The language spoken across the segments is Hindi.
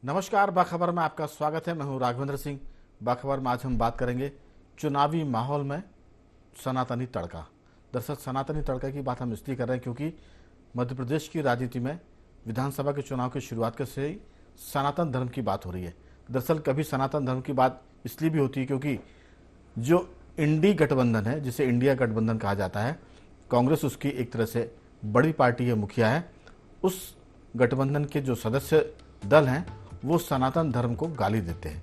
नमस्कार, बाखबर में आपका स्वागत है। मैं हूं राघवेंद्र सिंह। बाखबर में आज हम बात करेंगे चुनावी माहौल में सनातनी तड़का। दरअसल सनातनी तड़का की बात हम इसलिए कर रहे हैं क्योंकि मध्य प्रदेश की राजनीति में विधानसभा के चुनाव की शुरुआत के से ही सनातन धर्म की बात हो रही है। दरअसल कभी सनातन धर्म की बात इसलिए भी होती है क्योंकि जो इंडी गठबंधन है, जिसे इंडिया गठबंधन कहा जाता है, कांग्रेस उसकी एक तरह से बड़ी पार्टी है, मुखिया है। उस गठबंधन के जो सदस्य दल हैं वो सनातन धर्म को गाली देते हैं।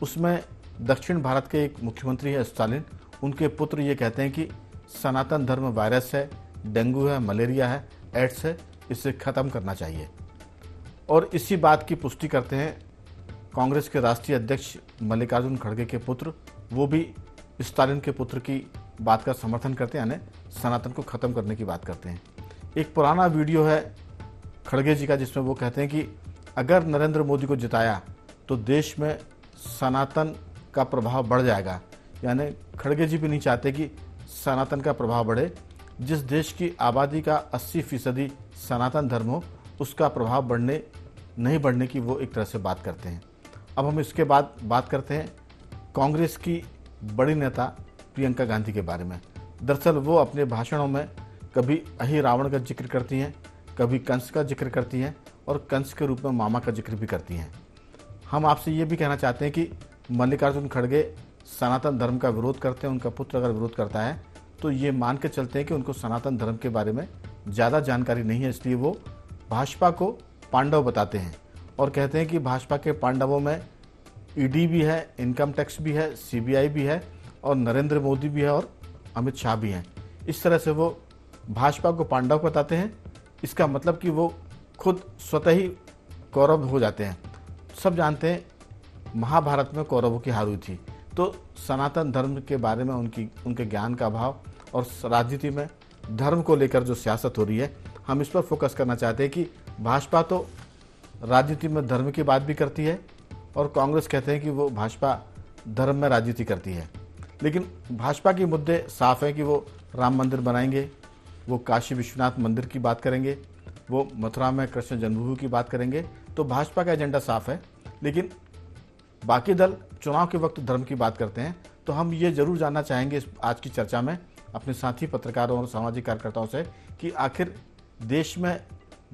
उसमें दक्षिण भारत के एक मुख्यमंत्री है स्टालिन, उनके पुत्र ये कहते हैं कि सनातन धर्म वायरस है, डेंगू है, मलेरिया है, एड्स है, इसे ख़त्म करना चाहिए। और इसी बात की पुष्टि करते हैं कांग्रेस के राष्ट्रीय अध्यक्ष मल्लिकार्जुन खड़गे के पुत्र, वो भी स्टालिन के पुत्र की बात का समर्थन करते हैं, यानी सनातन को ख़त्म करने की बात करते हैं। एक पुराना वीडियो है खड़गे जी का जिसमें वो कहते हैं कि अगर नरेंद्र मोदी को जिताया तो देश में सनातन का प्रभाव बढ़ जाएगा। यानी खड़गे जी भी नहीं चाहते कि सनातन का प्रभाव बढ़े। जिस देश की आबादी का 80% सनातन धर्म हो, उसका प्रभाव नहीं बढ़ने की वो एक तरह से बात करते हैं। अब हम इसके बाद बात करते हैं कांग्रेस की बड़ी नेता प्रियंका गांधी के बारे में। दरअसल वो अपने भाषणों में कभी अहि रावण का जिक्र करती हैं, कभी कंस का जिक्र करती हैं और कंस के रूप में मामा का जिक्र भी करती हैं। हम आपसे ये भी कहना चाहते हैं कि मल्लिकार्जुन खड़गे सनातन धर्म का विरोध करते हैं। उनका पुत्र अगर विरोध करता है तो ये मान के चलते हैं कि उनको सनातन धर्म के बारे में ज़्यादा जानकारी नहीं है, इसलिए वो भाजपा को पांडव बताते हैं और कहते हैं कि भाजपा के पांडवों में ईडी भी है, इनकम टैक्स भी है, सीबीआई भी है और नरेंद्र मोदी भी है और अमित शाह भी हैं। इस तरह से वो भाजपा को पांडव बताते हैं। इसका मतलब कि वो खुद स्वतः ही कौरव हो जाते हैं। सब जानते हैं महाभारत में कौरवों की हार हुई थी। तो सनातन धर्म के बारे में उनके ज्ञान का अभाव और राजनीति में धर्म को लेकर जो सियासत हो रही है, हम इस पर फोकस करना चाहते हैं कि भाजपा तो राजनीति में धर्म की बात भी करती है और कांग्रेस कहते हैं कि वो भाजपा धर्म में राजनीति करती है। लेकिन भाजपा के मुद्दे साफ है कि वो राम मंदिर बनाएंगे, वो काशी विश्वनाथ मंदिर की बात करेंगे, वो मथुरा में कृष्ण जन्मभूमि की बात करेंगे। तो भाजपा का एजेंडा साफ है। लेकिन बाकी दल चुनाव के वक्त धर्म की बात करते हैं। तो हम ये जरूर जानना चाहेंगे आज की चर्चा में अपने साथी पत्रकारों और सामाजिक कार्यकर्ताओं से कि आखिर देश में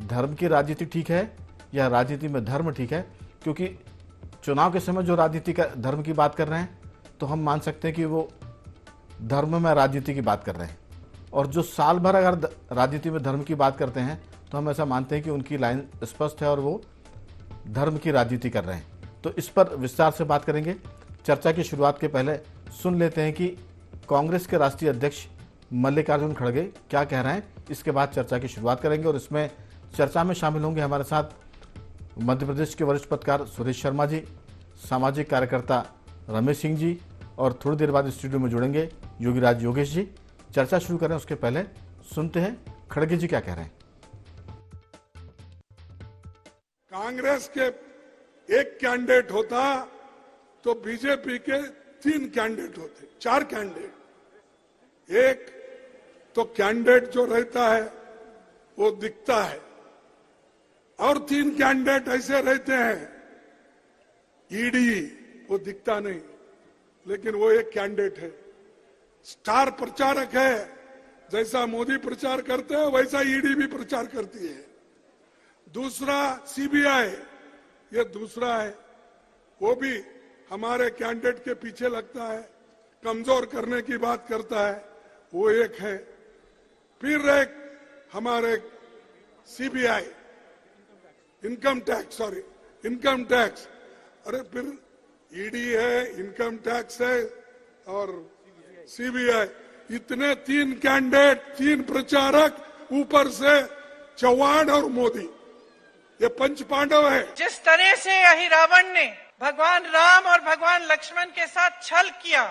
धर्म की राजनीति ठीक है या राजनीति में धर्म ठीक है। क्योंकि चुनाव के समय जो राजनीति का धर्म की बात कर रहे हैं तो हम मान सकते हैं कि वो धर्म में राजनीति की बात कर रहे हैं, और जो साल भर अगर राजनीति में धर्म की बात करते हैं तो हम ऐसा मानते हैं कि उनकी लाइन स्पष्ट है और वो धर्म की राजनीति कर रहे हैं। तो इस पर विस्तार से बात करेंगे। चर्चा की शुरुआत के पहले सुन लेते हैं कि कांग्रेस के राष्ट्रीय अध्यक्ष मल्लिकार्जुन खड़गे क्या कह रहे हैं। इसके बाद चर्चा की शुरुआत करेंगे और इसमें चर्चा में शामिल होंगे हमारे साथ मध्य प्रदेश के वरिष्ठ पत्रकार सुरेश शर्मा जी, सामाजिक कार्यकर्ता रमेश सिंह जी और थोड़ी देर बाद स्टूडियो में जुड़ेंगे योगीराज योगेश जी। चर्चा शुरू करें उसके पहले सुनते हैं खड़गे जी क्या कह रहे हैं। कांग्रेस के एक कैंडिडेट होता तो बीजेपी के 3 कैंडिडेट होते, 4 कैंडिडेट। एक तो कैंडिडेट जो रहता है वो दिखता है और 3 कैंडिडेट ऐसे रहते हैं, ईडी वो दिखता नहीं लेकिन वो एक कैंडिडेट है। स्टार प्रचारक है, जैसा मोदी प्रचार करते हैं वैसा ईडी भी प्रचार करती है। दूसरा सीबीआई, ये दूसरा है, वो भी हमारे कैंडिडेट के पीछे लगता है, कमजोर करने की बात करता है, वो एक है। फिर एक हमारे सीबीआई, इनकम टैक्स, अरे फिर ईडी है, इनकम टैक्स है और सीबीआई, इतने 3 कैंडिडेट, 3 प्रचारक, ऊपर से चौहान और मोदी, ये पंच पांडव है। जिस तरह से अहिरावण ने भगवान राम और भगवान लक्ष्मण के साथ छल किया,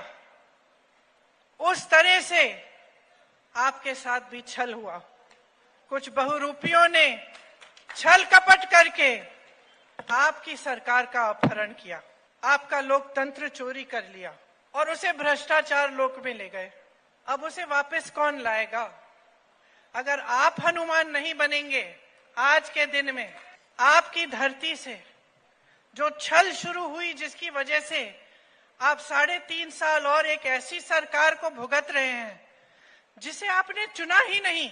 उस तरह से आपके साथ भी छल हुआ। कुछ बहुरूपियों ने छल कपट करके आपकी सरकार का अपहरण किया, आपका लोकतंत्र चोरी कर लिया और उसे भ्रष्टाचार लोक में ले गए। अब उसे वापस कौन लाएगा? अगर आप हनुमान नहीं बनेंगे आज के दिन में, आपकी धरती से जो छल शुरू हुई, जिसकी वजह से आप 3.5 साल और एक ऐसी सरकार को भुगत रहे हैं जिसे आपने चुना ही नहीं।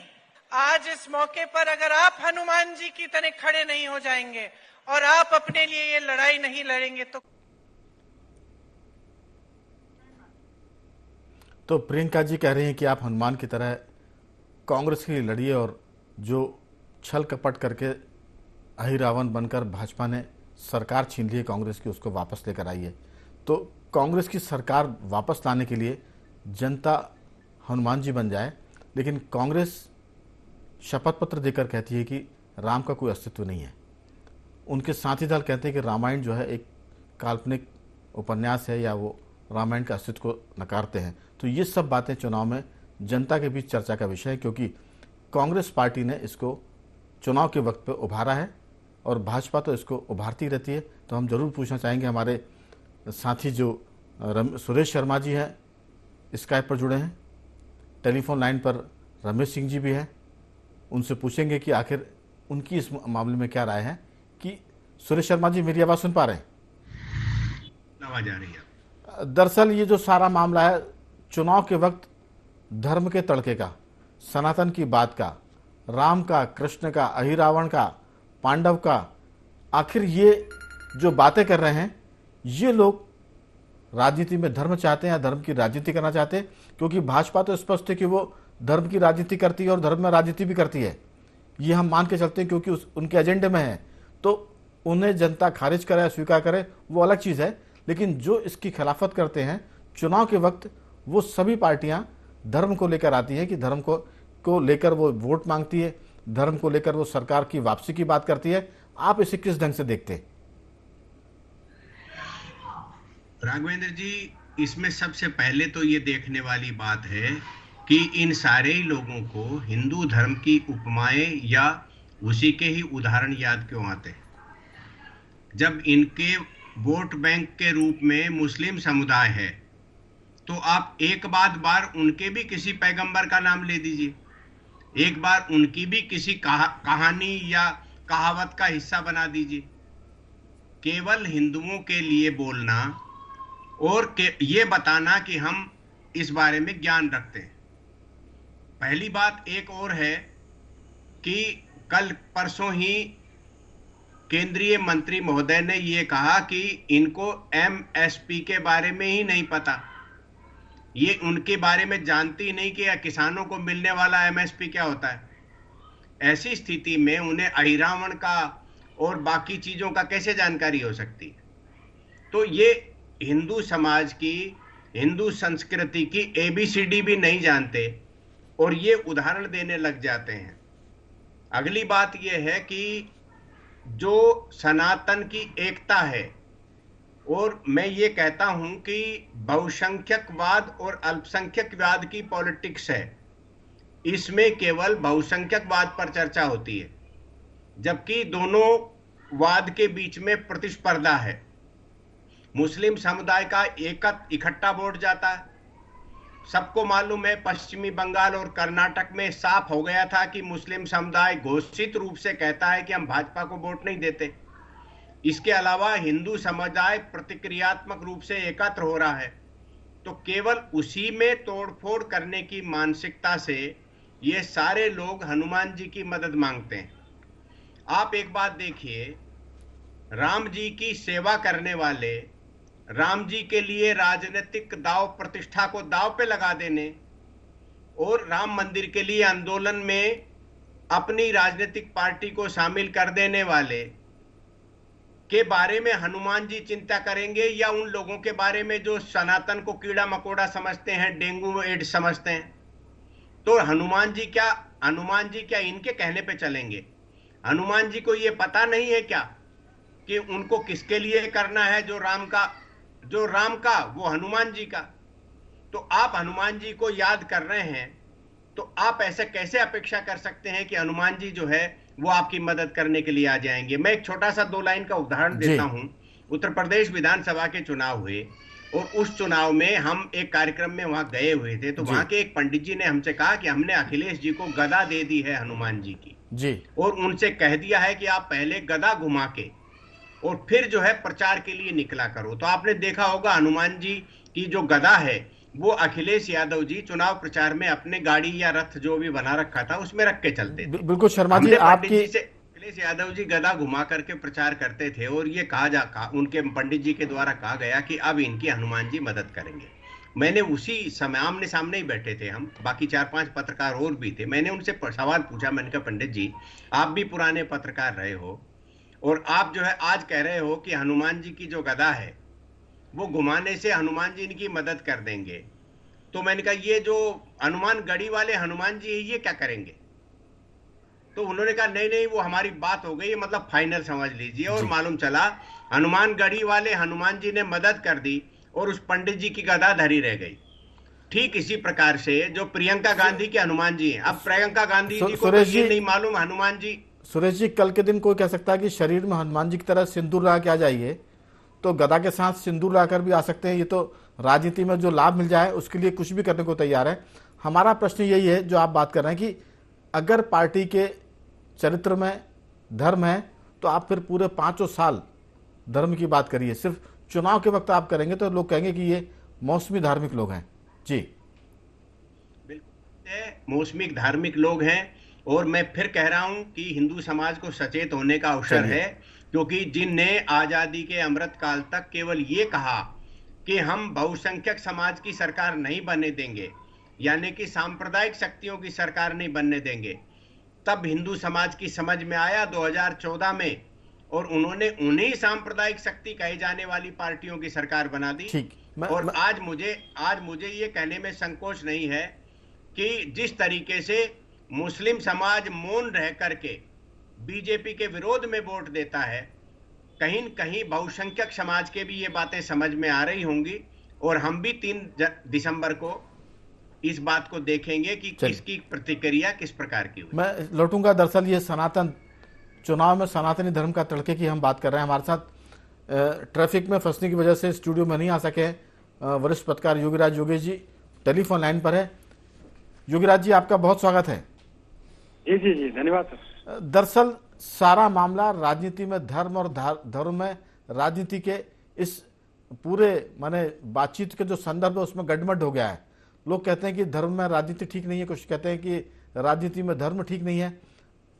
आज इस मौके पर अगर आप हनुमान जी की तरह खड़े नहीं हो जाएंगे और आप अपने लिए ये लड़ाई नहीं लड़ेंगे तो प्रियंका जी कह रही हैं कि आप हनुमान की तरह कांग्रेस के लिए लड़िए और जो छल कपट करके अहिरावण बनकर भाजपा ने सरकार छीन ली है कांग्रेस की, उसको वापस लेकर आइए। तो कांग्रेस की सरकार वापस लाने के लिए जनता हनुमान जी बन जाए, लेकिन कांग्रेस शपथ पत्र देकर कहती है कि राम का कोई अस्तित्व नहीं है। उनके साथी दल कहते हैं कि रामायण जो है एक काल्पनिक उपन्यास है या वो रामायण के अस्तित्व को नकारते हैं। तो ये सब बातें चुनाव में जनता के बीच चर्चा का विषय है, क्योंकि कांग्रेस पार्टी ने इसको चुनाव के वक्त पे उभारा है और भाजपा तो इसको उभारती रहती है। तो हम जरूर पूछना चाहेंगे, हमारे साथी जो सुरेश शर्मा जी हैं स्काइप पर जुड़े हैं, टेलीफोन लाइन पर रमेश सिंह जी भी हैं, उनसे पूछेंगे कि आखिर उनकी इस मामले में क्या राय है। कि सुरेश शर्मा जी मेरी आवाज़ सुन पा रहे हैं? आवाज आ रही है। दरअसल ये जो सारा मामला है चुनाव के वक्त धर्म के तड़के का, सनातन की बात का, राम का, कृष्ण का, अहिरावण का, पांडव का, आखिर ये जो बातें कर रहे हैं ये लोग राजनीति में धर्म चाहते हैं या धर्म की राजनीति करना चाहते हैं? क्योंकि भाजपा तो स्पष्ट है कि वो धर्म की राजनीति करती है और धर्म में राजनीति भी करती है, ये हम मान के चलते हैं, क्योंकि उनके एजेंडे में है। तो उन्हें जनता खारिज करे या स्वीकार करे वो अलग चीज़ है, लेकिन जो इसकी खिलाफत करते हैं चुनाव के वक्त, वो सभी पार्टियां धर्म को लेकर आती हैं कि धर्म को लेकर वो वोट मांगती है, धर्म को लेकर वो सरकार की वापसी की बात करती है। आप इसे किस ढंग से देखते हैं? राघवेंद्र जी, इसमें सबसे पहले तो ये देखने वाली बात है कि इन सारे लोगों को हिंदू धर्म की उपमाएं या उसी के ही उदाहरण याद क्यों आते हैं? जब इनके वोट बैंक के रूप में मुस्लिम समुदाय है तो आप एक बार उनके भी किसी पैगंबर का नाम ले दीजिए, एक बार उनकी भी किसी कहानी या कहावत का हिस्सा बना दीजिए। केवल हिंदुओं के लिए बोलना और ये बताना कि हम इस बारे में ज्ञान रखते हैं। पहली बात एक और है कि कल परसों ही केंद्रीय मंत्री महोदय ने ये कहा कि इनको एमएसपी के बारे में ही नहीं पता, ये उनके बारे में जानती ही नहीं कि किसानों को मिलने वाला एमएसपी क्या होता है। ऐसी स्थिति में उन्हें अहिरावण का और बाकी चीजों का कैसे जानकारी हो सकती है? तो ये हिंदू समाज की, हिंदू संस्कृति की एबीसीडी भी नहीं जानते और ये उदाहरण देने लग जाते हैं। अगली बात यह है कि जो सनातन की एकता है, और मैं ये कहता हूं कि बहुसंख्यकवाद और अल्पसंख्यकवाद की पॉलिटिक्स है, इसमें केवल बहुसंख्यकवाद पर चर्चा होती है, जबकि दोनों वाद के बीच में प्रतिस्पर्धा है। मुस्लिम समुदाय का इकट्ठा वोट जाता है। सबको मालूम है पश्चिमी बंगाल और कर्नाटक में साफ हो गया था कि मुस्लिम समुदाय घोषित रूप से कहता है कि हम भाजपा को वोट नहीं देते। इसके अलावा हिंदू समुदाय प्रतिक्रियात्मक रूप से एकत्र हो रहा है। तो केवल उसी में तोड़फोड़ करने की मानसिकता से ये सारे लोग हनुमान जी की मदद मांगते हैं। आप एक बात देखिए, राम जी की सेवा करने वाले, राम जी के लिए राजनीतिक दाव प्रतिष्ठा को दाव पे लगा देने और राम मंदिर के लिए आंदोलन में अपनी राजनीतिक पार्टी को शामिल कर देने वाले के बारे में हनुमान जी चिंता करेंगे या उन लोगों के बारे में जो सनातन को कीड़ा मकोड़ा समझते हैं, डेंगू एड्स समझते हैं? तो हनुमान जी क्या इनके कहने पे चलेंगे? हनुमान जी को ये पता नहीं है क्या कि उनको किसके लिए करना है? जो राम का वो हनुमान जी का। तो आप हनुमान जी को याद कर रहे हैं, तो आप ऐसे कैसे अपेक्षा कर सकते हैं कि हनुमान जी जो है वो आपकी मदद करने के लिए आ जाएंगे? मैं एक छोटा सा 2 लाइन का उदाहरण देता हूं। उत्तर प्रदेश विधानसभा के चुनाव हुए और उस चुनाव में हम एक कार्यक्रम में वहां गए हुए थे, तो वहां के एक पंडित जी ने हमसे कहा कि हमने अखिलेश जी को गदा दे दी है हनुमान जी की, और उनसे कह दिया है कि आप पहले गदा घुमा के और फिर जो है प्रचार के लिए निकला करो। तो आपने देखा होगा हनुमान जी की जो गदा है वो अखिलेश यादव जी चुनाव प्रचार में अपने गाड़ी या रथ जो भी बना रखा था उसमें रख के चलते थे। बिल्कुल शर्मा जी, हमने पंडित आपकी जी से, अखिलेश यादव जी गदा घुमा करके प्रचार करते थे और ये उनके पंडित जी के द्वारा कहा गया कि अब इनकी हनुमान जी मदद करेंगे। मैंने उसी समय आमने सामने ही बैठे थे हम, बाकी 4-5 पत्रकार और भी थे। मैंने उनसे सवाल पूछा, मैंने कहा पंडित जी आप भी पुराने पत्रकार रहे हो और आप जो है आज कह रहे हो कि हनुमान जी की जो गदा है वो घुमाने से हनुमान जी इनकी मदद कर देंगे, तो मैंने कहा ये जो हनुमान गढ़ी वाले हनुमान जी है ये क्या करेंगे? तो उन्होंने कहा नहीं नहीं वो हमारी बात हो गई, मतलब फाइनल समझ लीजिए। और जी मालूम चला हनुमान गढ़ी वाले हनुमान जी ने मदद कर दी और उस पंडित जी की गदा धरी रह गई। ठीक इसी प्रकार से जो प्रियंका गांधी के हनुमान जी हैं, अब प्रियंका गांधी जी को तो सुरेश ये जी, नहीं मालूम हनुमान जी। सुरेश जी, कल के दिन कोई कह सकता है कि शरीर में हनुमान जी की तरह सिंदूर लगा के आ जाइए, तो गदा के साथ सिंदूर लाकर भी आ सकते हैं। ये तो राजनीति में जो लाभ मिल जाए उसके लिए कुछ भी करने को तैयार है। हमारा प्रश्न यही है जो आप बात कर रहे हैं कि अगर पार्टी के चरित्र में धर्म है तो आप फिर पूरे 5 साल धर्म की बात करिए, सिर्फ चुनाव के वक्त आप करेंगे तो लोग कहेंगे कि ये मौसमी धार्मिक लोग हैं। जी बिल्कुल मौसमी धार्मिक लोग हैं। और मैं फिर कह रहा हूं कि हिंदू समाज को सचेत होने का अवसर है, क्योंकि जिनने आजादी के अमृत काल तक केवल ये कहा कि हम बहुसंख्यक समाज की सरकार नहीं बनने देंगे, यानी कि सांप्रदायिक शक्तियों की सरकार नहीं बनने देंगे, तब हिंदू समाज की समझ में आया 2014 में और उन्होंने उन्हीं सांप्रदायिक शक्ति कही जाने वाली पार्टियों की सरकार बना दी। और आज मुझे ये कहने में संकोच नहीं है कि जिस तरीके से मुस्लिम समाज मौन रह करके बीजेपी के विरोध में वोट देता है, कहीं न कहीं बहुसंख्यक समाज के भी ये बातें समझ में आ रही होंगी और हम भी 3 दिसंबर को इस बात को देखेंगे कि किसकी प्रतिक्रिया किस प्रकार की हुई। मैं लौटूंगा। दरअसल ये सनातन चुनाव में सनातनी धर्म का तड़के की हम बात कर रहे हैं। हमारे साथ ट्रैफिक में फंसने की वजह से स्टूडियो में नहीं आ सके वरिष्ठ पत्रकार योगीराज योगेश जी टेलीफोन लाइन पर है। योगीराज जी, आपका बहुत स्वागत है। जी जी जी, धन्यवाद सर। दरअसल सारा मामला राजनीति में धर्म और धर्म में राजनीति के इस पूरे माने बातचीत के जो संदर्भ है उसमें गड़बड़ हो गया है। लोग कहते हैं कि धर्म में राजनीति ठीक नहीं है, कुछ कहते हैं कि राजनीति में धर्म ठीक नहीं है।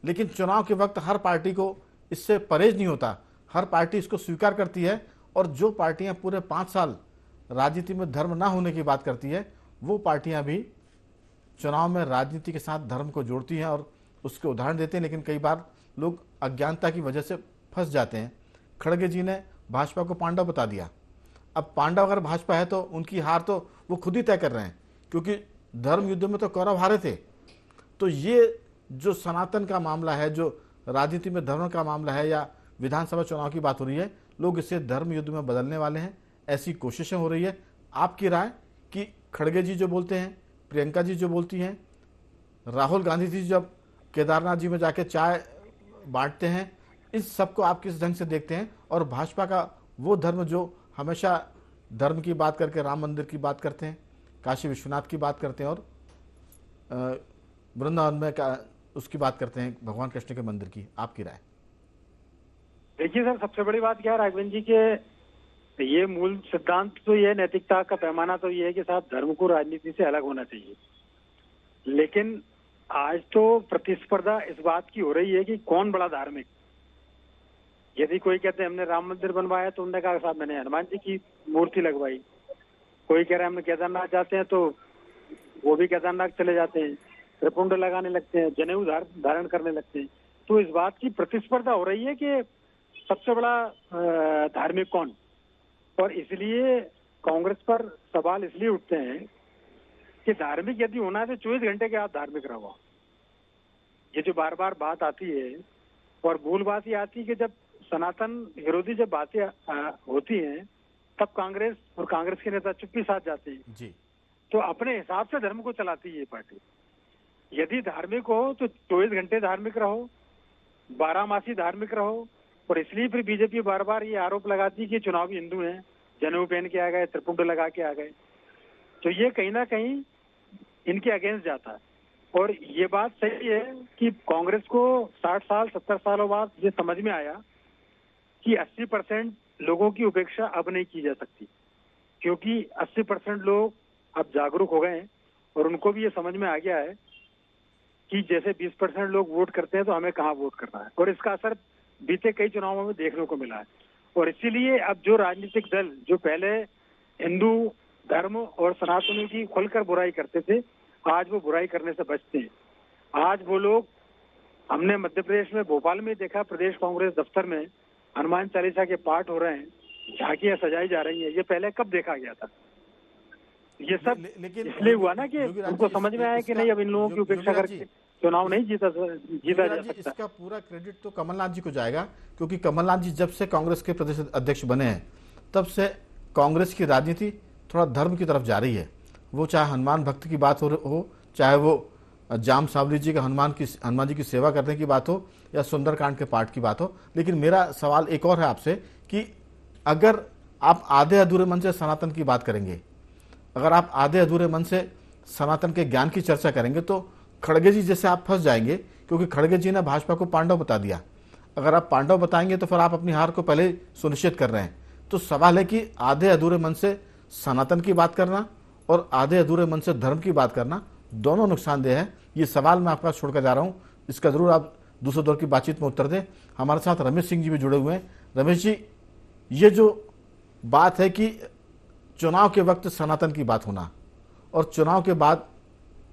लेकिन चुनाव के वक्त हर पार्टी को इससे परहेज नहीं होता, हर पार्टी इसको स्वीकार करती है। और जो पार्टियां पूरे 5 साल राजनीति में धर्म ना होने की बात करती है, वो पार्टियां भी चुनाव में राजनीति के साथ धर्म को जोड़ती हैं और उसके उदाहरण देते हैं। लेकिन कई बार लोग अज्ञानता की वजह से फंस जाते हैं। खड़गे जी ने भाजपा को पांडव बता दिया। अब पांडव अगर भाजपा है तो उनकी हार तो वो खुद ही तय कर रहे हैं, क्योंकि धर्म युद्ध में तो कौरव हारे थे। तो ये जो सनातन का मामला है, जो राजनीति में धर्म का मामला है, या विधानसभा चुनाव की बात हो रही है, लोग इसे धर्म युद्ध में बदलने वाले हैं, ऐसी कोशिशें हो रही है। आपकी राय कि खड़गे जी जो बोलते हैं, प्रियंका जी जो बोलती हैं, राहुल गांधी जी जब केदारनाथ जी में जाके चाय बांटते हैं, इस सबको आप किस ढंग से देखते हैं? और भाजपा का वो धर्म जो हमेशा धर्म की बात करके राम मंदिर की बात करते हैं, काशी विश्वनाथ की बात करते हैं और वृंदावन में उसकी बात करते हैं, भगवान कृष्ण के मंदिर की, आपकी राय? देखिए सर, सबसे बड़ी बात क्या है राघवेंद्र जी के ये मूल सिद्धांत तो ये नैतिकता का पैमाना तो ये है कि साहब धर्म को राजनीति से अलग होना चाहिए। लेकिन आज तो प्रतिस्पर्धा इस बात की हो रही है कि कौन बड़ा धार्मिक। यदि कोई कहते हैं हमने राम मंदिर बनवाया तो उन्होंने कहा साहब मैंने हनुमान जी की मूर्ति लगवाई। कोई कह रहा है हमने केदारनाथ जाते हैं तो वो भी केदारनाथ चले जाते हैं, त्रिपुंड लगाने लगते हैं, जनेऊ धारण करने लगते हैं। तो इस बात की प्रतिस्पर्धा हो रही है कि सबसे बड़ा धार्मिक कौन। और इसलिए कांग्रेस पर सवाल इसलिए उठते हैं कि धार्मिक यदि होना है तो 24 घंटे के आप धार्मिक रहो। ये जो बार बार बात आती है, और मूल बात ये आती है कि जब सनातन विरोधी जब बातें होती हैं तब कांग्रेस और कांग्रेस के नेता चुप्पी साथ जाते हैं जी। तो अपने हिसाब से धर्म को चलाती है ये पार्टी। यदि धार्मिक हो तो 24 घंटे धार्मिक रहो, 12 मासी धार्मिक रहो। और इसलिए फिर बीजेपी बार बार ये आरोप लगाती है कि चुनावी हिंदू हैं, जनेऊ पहन के आ गए, त्रिपुंड लगा के आ गए। तो ये कहीं ना कहीं इनके अगेंस्ट जाता है। और ये बात सही है कि कांग्रेस को 60 साल 70 सालों बाद ये समझ में आया कि 80% लोगों की उपेक्षा अब नहीं की जा सकती, क्योंकि 80% लोग अब जागरूक हो गए हैं और उनको भी ये समझ में आ गया है कि जैसे 20% लोग वोट करते हैं तो हमें कहाँ वोट करना है, और इसका असर बीते कई चुनावों में देखने को मिला है। और इसीलिए अब जो राजनीतिक दल जो पहले हिंदू धर्म और सनातनों की खुलकर बुराई करते थे, आज वो बुराई करने से बचते हैं। आज वो लोग, हमने मध्य प्रदेश में भोपाल में देखा, प्रदेश कांग्रेस दफ्तर में हनुमान चालीसा के पाठ हो रहे हैं, झांकियां सजाई जा रही है। ये पहले कब देखा गया था? ये सब लेकिन इसलिए हुआ ना कि योगी राज उनको जी, समझ में आया कि नहीं, अब इन लोगों की उपेक्षा योगी राज जी, करके चुनाव नहीं जीता योगी जा राज जी, सकता। इसका पूरा क्रेडिट तो कमलनाथ जी को जाएगा, क्योंकि कमलनाथ जी जब से कांग्रेस के प्रदेश अध्यक्ष बने हैं तब से कांग्रेस की राजनीति थोड़ा धर्म की तरफ जा रही है। वो चाहे हनुमान भक्त की बात हो, चाहे वो जाम सावली जी का हनुमान जी की सेवा करने की बात हो, या सुंदरकांड के पाठ की बात हो। लेकिन मेरा सवाल एक और है आपसे कि अगर आप आधे अधूरे मन से सनातन की बात करेंगे, अगर आप आधे अधूरे मन से सनातन के ज्ञान की चर्चा करेंगे तो खड़गे जी जैसे आप फंस जाएंगे, क्योंकि खड़गे जी ने भाजपा को पांडव बता दिया। अगर आप पांडव बताएंगे तो फिर आप अपनी हार को पहले ही सुनिश्चित कर रहे हैं। तो सवाल है कि आधे अधूरे मन से सनातन की बात करना और आधे अधूरे मन से धर्म की बात करना दोनों नुकसानदेह है। ये सवाल मैं आपका छोड़कर जा रहा हूँ, इसका जरूर आप दूसरे दौर की बातचीत में उत्तर दें। हमारे साथ रमेश सिंह जी भी जुड़े हुए हैं। रमेश जी, ये जो बात है कि चुनाव के वक्त सनातन की बात होना और चुनाव के बाद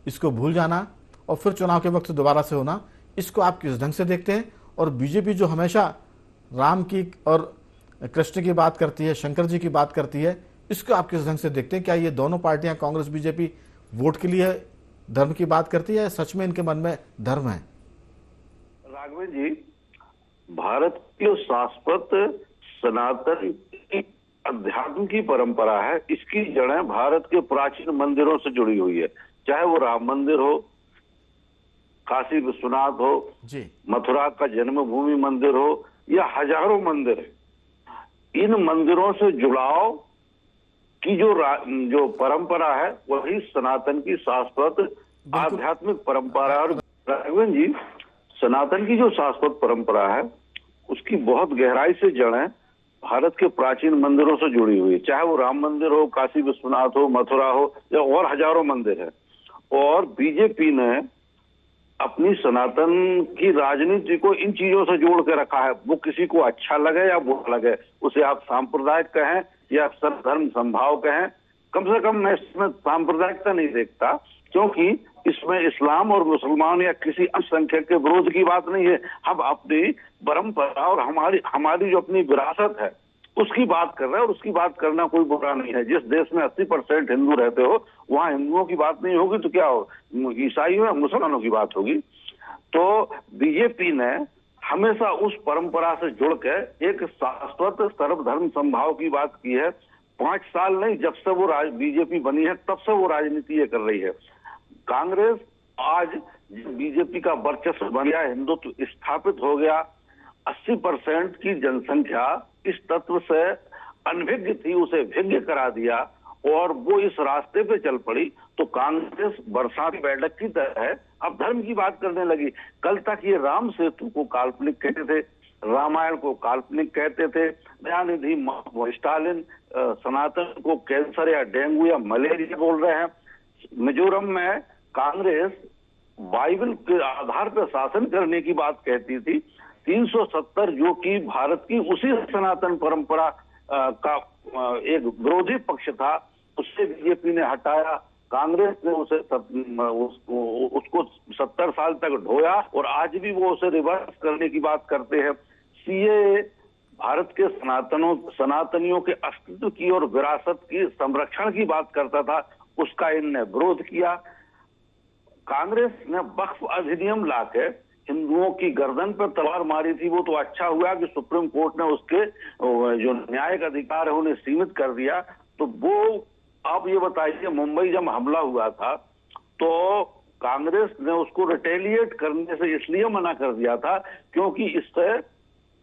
इसको भूल जाना और फिर चुनाव के वक्त दोबारा से होना, इसको आप किस ढंग से देखते हैं? और बीजेपी जो हमेशा राम की और कृष्ण की बात करती है, शंकर जी की बात करती है, इसको आप किस ढंग से देखते हैं? क्या ये दोनों पार्टियां कांग्रेस बीजेपी वोट के लिए धर्म की बात करती है, सच में इनके मन में धर्म है? राघवेंद्र जी, भारत की शाश्वत सनातन की अध्यात्म की परंपरा है। इसकी जड़ें भारत के प्राचीन मंदिरों से जुड़ी हुई है, चाहे वो राम मंदिर हो, काशी विश्वनाथ हो जी, मथुरा का जन्मभूमि मंदिर हो, या हजारों मंदिर है। इन मंदिरों से जुड़ाव की जो परंपरा है वही सनातन की शाश्वत आध्यात्मिक परंपरा है। और राघवेंद्र जी, सनातन की जो शाश्वत परंपरा है उसकी बहुत गहराई से जड़ें भारत के प्राचीन मंदिरों से जुड़ी हुई है, चाहे वो राम मंदिर हो, काशी विश्वनाथ हो, मथुरा हो, या और हजारों मंदिर है। और बीजेपी ने अपनी सनातन की राजनीति को इन चीजों से जोड़ के रखा है। वो किसी को अच्छा लगे या बुरा लगे, उसे आप सांप्रदायिक कहें या सर्वधर्म समभाव कहें, कम से कम मैं इसमें सांप्रदायिकता नहीं देखता, क्योंकि इसमें इस्लाम और मुसलमान या किसी अल्पसंख्यक के विरोध की बात नहीं है। हम अपनी परंपरा और हमारी जो अपनी विरासत है उसकी बात कर रहे हैं, और उसकी बात करना कोई बुरा नहीं है। जिस देश में 80% हिंदू रहते हो वहां हिंदुओं की बात नहीं होगी तो क्या हो, ईसाइयों या मुसलमानों की बात होगी। तो बीजेपी ने हमेशा उस परंपरा से जुड़ के एक शाश्वत सर्वधर्म समभाव की बात की है। 5 साल नहीं, जब से वो बीजेपी बनी है तब से वो राजनीति ये कर रही है। कांग्रेस आज बीजेपी का वर्चस्व बन गया, हिंदुत्व स्थापित हो गया, 80% की जनसंख्या इस तत्व से अनभिज्ञ थी, उसे भिज्ञ करा दिया और वो इस रास्ते पे चल पड़ी। तो कांग्रेस बरसात बैठक की तरह अब धर्म की बात करने लगी। कल तक ये राम सेतु को काल्पनिक कहते थे, रामायण को काल्पनिक कहते थे, दयानिधि स्टालिन सनातन को कैंसर या डेंगू या मलेरिया बोल रहे हैं। मिजोरम में कांग्रेस बाइबल के आधार पर शासन करने की बात कहती थी। 370 जो कि भारत की उसी सनातन परंपरा का एक विरोधी पक्ष था, उससे बीजेपी ने हटाया। कांग्रेस ने उसको 70 साल तक ढोया और आज भी वो उसे रिवर्स करने की बात करते हैं। सीए भारत के सनातनियों के अस्तित्व की और विरासत की संरक्षण की बात करता था, उसका इनने विरोध किया। कांग्रेस ने वक्फ अधिनियम लाके हिंदुओं की गर्दन पर तलवार मारी थी। वो तो अच्छा हुआ कि सुप्रीम कोर्ट ने उसके जो न्यायिक अधिकार है उन्हें सीमित कर दिया। तो वो आप ये बताइए, मुंबई जब हमला हुआ था तो कांग्रेस ने उसको रिटेलिएट करने से इसलिए मना कर दिया था क्योंकि इससे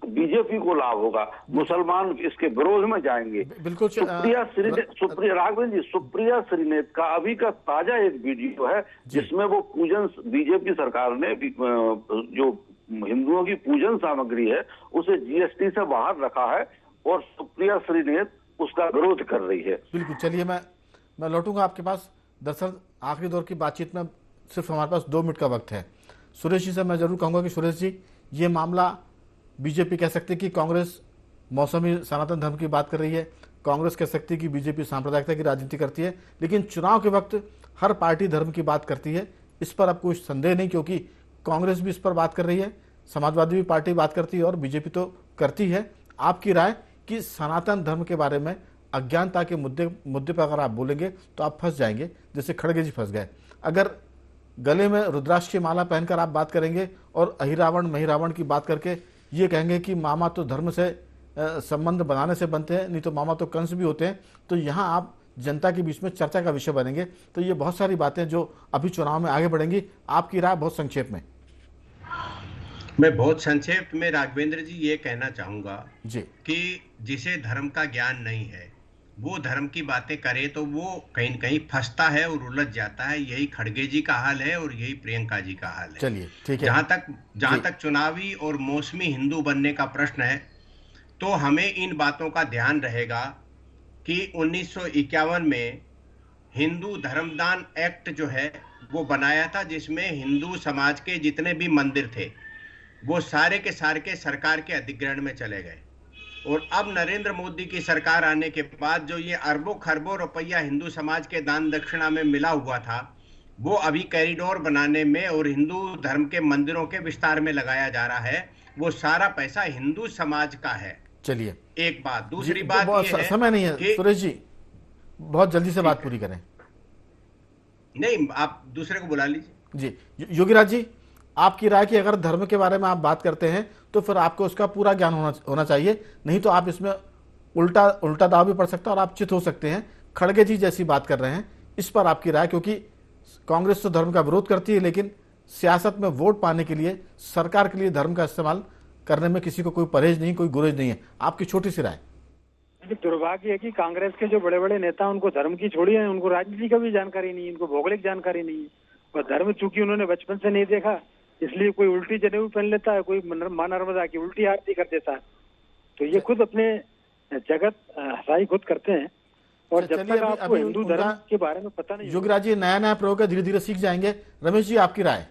बीजेपी को लाभ होगा, मुसलमान इसके विरोध में जाएंगे। बिल्कुल। सुप्रिया राघवेंद्र जी, सुप्रिया श्रीनेत का अभी का ताजा एक वीडियो है जिसमें वो पूजन बीजेपी सरकार ने जो हिंदुओं की पूजन सामग्री है उसे जीएसटी से बाहर रखा है और सुप्रिया श्रीनेत उसका विरोध कर रही है। बिल्कुल, चलिए मैं लौटूंगा आपके पास। दरअसल आखिरी दौर की बातचीत में सिर्फ हमारे पास 2 मिनट का वक्त है। सुरेश जी से मैं जरूर कहूँगा कि सुरेश जी, ये मामला बीजेपी कह सकती है कि कांग्रेस मौसमी सनातन धर्म की बात कर रही है, कांग्रेस कह सकती है कि बीजेपी सांप्रदायिकता की राजनीति करती है, लेकिन चुनाव के वक्त हर पार्टी धर्म की बात करती है। इस पर अब कोई संदेह नहीं, क्योंकि कांग्रेस भी इस पर बात कर रही है, समाजवादी भी पार्टी बात करती है और बीजेपी तो करती है। आपकी राय कि सनातन धर्म के बारे में अज्ञानता के मुद्दे पर अगर आप बोलेंगे तो आप फंस जाएंगे, जैसे खड़गे जी फंस गए। अगर गले में रुद्राक्ष की माला पहनकर आप बात करेंगे और अहिरावण महिरावण की बात करके ये कहेंगे कि मामा तो धर्म से संबंध बनाने से बनते हैं, नहीं तो मामा तो कंस भी होते हैं, तो यहाँ आप जनता के बीच में चर्चा का विषय बनेंगे। तो ये बहुत सारी बातें जो अभी चुनाव में आगे बढ़ेंगी। आपकी राय बहुत संक्षेप में। मैं बहुत संक्षेप में राघवेंद्र जी ये कहना चाहूंगा जी कि जिसे धर्म का ज्ञान नहीं है वो धर्म की बातें करे तो वो कहीं न कहीं फंसता है और उलझ जाता है। यही खड़गे जी का हाल है और यही प्रियंका जी का हाल है। चलिए ठीक है। जहां तक चुनावी और मौसमी हिंदू बनने का प्रश्न है, तो हमें इन बातों का ध्यान रहेगा कि 1951 में हिंदू धर्मदान एक्ट जो है वो बनाया था, जिसमें हिंदू समाज के जितने भी मंदिर थे वो सारे के सरकार के अधिग्रहण में चले गए। और अब नरेंद्र मोदी की सरकार आने के बाद जो ये अरबों खरबों रुपया हिंदू समाज के दान दक्षिणा में मिला हुआ था, वो अभी कॉरिडोर बनाने में और हिंदू धर्म के मंदिरों के विस्तार में लगाया जा रहा है। वो सारा पैसा हिंदू समाज का है। चलिए, एक बात। दूसरी बात ये है, समय नहीं है सुरेश जी, बहुत जल्दी से बात पूरी करें। नहीं, आप दूसरे को बुला लीजिए। जी योगीराज जी, आपकी राय कि अगर धर्म के बारे में आप बात करते हैं तो फिर आपको उसका पूरा ज्ञान होना चाहिए, नहीं तो आप इसमें उल्टा दाव भी पड़ सकता है और आप चित हो सकते हैं। खड़गे जी जैसी बात कर रहे हैं, इस पर आपकी राय, क्योंकि कांग्रेस तो धर्म का विरोध करती है लेकिन सियासत में वोट पाने के लिए सरकार के लिए धर्म का इस्तेमाल करने में किसी को कोई परहेज नहीं, कोई गुरेज नहीं है। आपकी छोटी सी राय। दुर्भाग्य है कि कांग्रेस के जो बड़े बड़े नेता, उनको धर्म की छोड़िए, उनको राजनीति का भी जानकारी नहीं है, इनको भौगोलिक जानकारी नहीं है। और धर्म चूंकि उन्होंने बचपन से नहीं देखा, इसलिए कोई उल्टी जनेऊ पहन लेता है, कोई मां नर्मदा की उल्टी आरती कर देता है। तो ये खुद अपने जगत हसाई खुद करते हैं। और जब तक आपको हिंदू धर्म के बारे में पता नहीं, योगराज जी नया प्रयोग है, धीरे धीरे सीख जाएंगे। रमेश जी आपकी राय।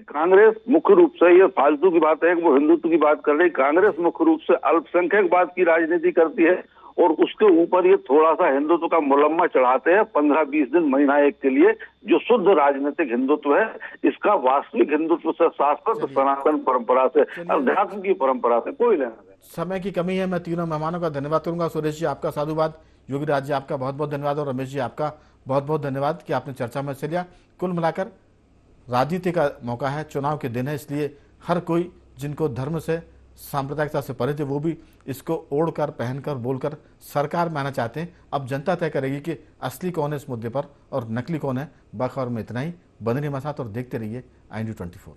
कांग्रेस मुख्य रूप से, ये फालतू की बात है कि वो हिंदुत्व की बात कर रही, कांग्रेस मुख्य रूप से अल्पसंख्यक की राजनीति करती है और उसके ऊपर ये थोड़ा सा हिंदुत्व का मुलम्मा चढ़ाते हैं 15-20 दिन, महीना एक के लिए, जो शुद्ध राजनीतिक हिंदुत्व है। इसका वास्तविक हिंदुत्व से, शाश्वत सनातन परंपरा से, अध्यात्म की परंपरा से कोई लेना देना। समय की कमी है, मैं तीनों मेहमानों का धन्यवाद करूंगा। सुरेश जी आपका साधुवाद, योगीराज जी आपका बहुत बहुत धन्यवाद और रमेश जी आपका बहुत बहुत धन्यवाद कि आपने चर्चा में हिस्सा लिया। कुल मिलाकर राजनीति का मौका है, चुनाव के दिन है, इसलिए हर कोई जिनको धर्म से सांप्रदायिकता से परे थे वो भी इसको ओढ़कर, पहनकर, बोलकर सरकार में आना चाहते हैं। अब जनता तय करेगी कि असली कौन है इस मुद्दे पर और नकली कौन है। बखबर में इतना ही। बने रहिए हमारे साथ और देखते रहिए IND24।